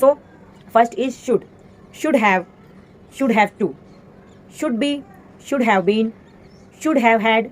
So first is should have to, should be, should have been, should have had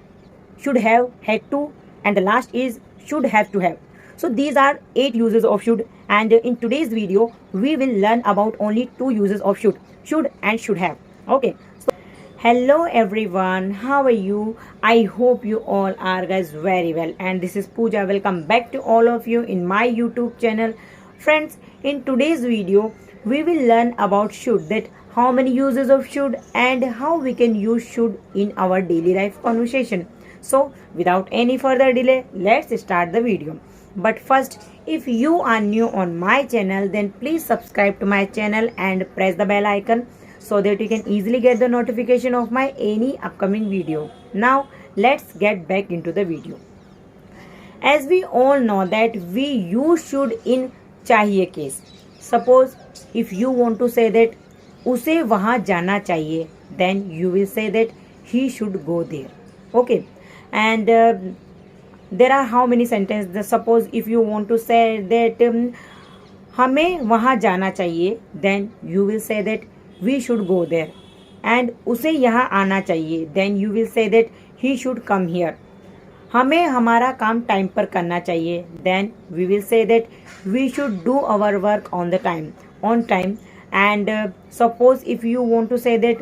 to, and the last is should have to have. So these are 8 uses of should, and in today's video we will learn about only 2 uses of should and should have. Okay, so hello everyone, how are you? I hope you all are guys very well, and this is Pooja. Welcome back to all of you in my YouTube channel. Friends, in today's video we will learn about should, that how many uses of should and how we can use should in our daily life conversation. So without any further delay, let's start the video. But first, if you are new on my channel, then please subscribe to my channel and press the bell icon so that you can easily get the notification of my any upcoming video. Now let's get back into the video. As we all know that we use should in चाहिए case. Suppose if you want to say that उसे वहाँ जाना चाहिए, then you will say that he should go there. Okay, and there are how many sentences? Suppose if you want to say that हमें वहाँ जाना चाहिए, then you will say that we should go there. And उसे यहाँ आना चाहिए, then you will say that he should come here. हमें हमारा काम टाइम पर करना चाहिए, then we will say that we should do our work on time. And suppose if you want to say that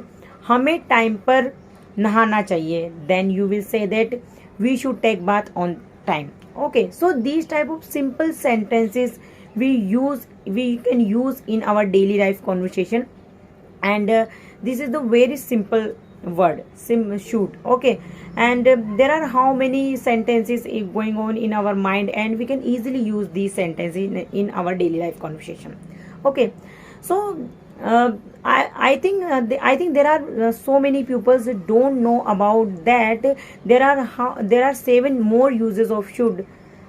हमें टाइम पर नहाना चाहिए, then you will say that we should take bath on time. Okay, so these type of simple sentences we can use in our daily life conversation, and this is the very simple word should. Okay, and there are how many sentences going on in our mind, and we can easily use these sentences in our daily life conversation. Okay, so I think there are so many people who don't know about that. There are 7 more uses of should.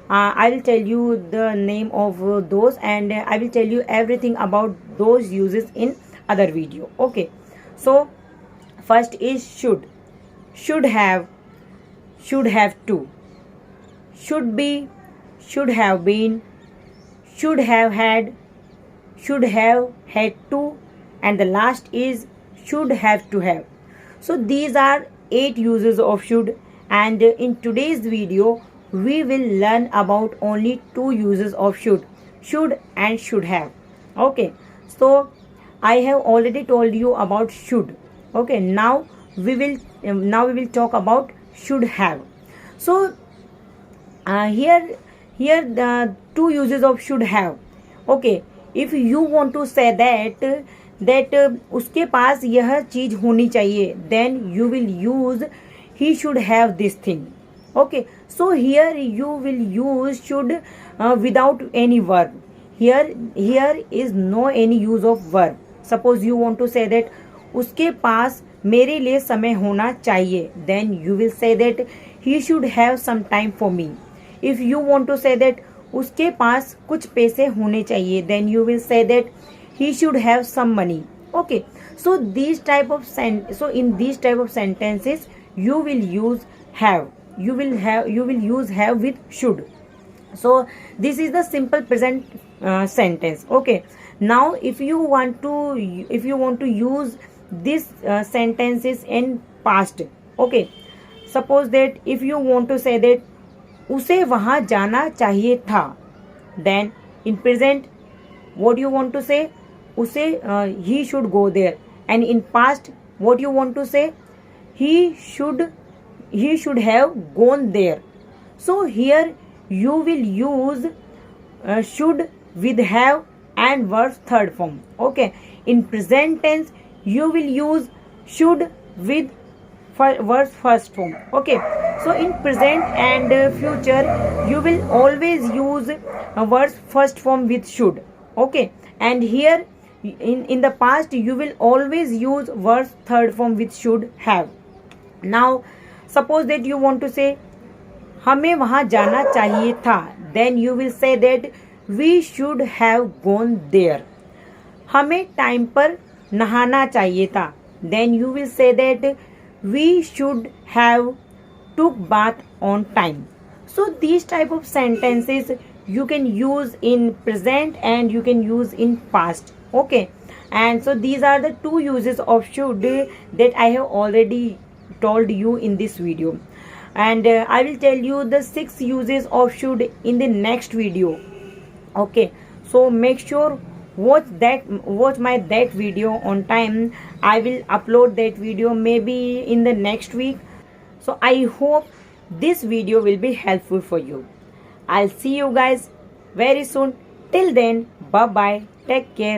I will tell you the name of those, and I will tell you everything about those uses in other video. Okay, so first is should have to, should be, should have been, should have had to, and the last is should have to have. So these are 8 uses of should, and in today's video we will learn about only 2 uses of should and should have. Okay, so I have already told you about should. Okay, now we will talk about should have. So here the 2 uses of should have. Okay, if you want to say that उसके पास यह चीज होनी चाहिए, then you will use he should have this thing. Okay, so here you will use should without any verb. Here is no any use of verb. Suppose you want to say that उसके पास मेरे लिए समय होना चाहिए, then you will say that he should have some time for me. If you want to say that उसके पास कुछ पैसे होने चाहिए, then you will say that he should have some money. Okay, so in these type of sentences you will use have. You will use have with should. So this is the simple present sentence. Okay, now if you want to use this sentences in past. Okay, suppose that if you want to say that उसे वहाँ जाना चाहिए था, then in present what you want to say? उसे he should go there. And in past what you want to say? He should have gone there. So here you will use should with have and verb third form. Okay, in present tense you will use should with verb first form. Okay, so in present and future you will always use verb first form with should. Okay, and here in the past you will always use verb third form with should have. Now suppose that you want to say हमें वहाँ जाना चाहिए था, then you will say that we should have gone there. हमें time पर नहाना चाहिए था, then you will say that we should have took bath on time. So these type of sentences you can use in present and you can use in past. Okay, and so these are the two uses of should that I have already told you in this video, and I will tell you the 6 uses of should in the next video. Okay, so make sure watch my that video on time. I will upload that video maybe in the next week. So I hope this video will be helpful for you. I'll see you guys very soon. Till then, bye bye, take care.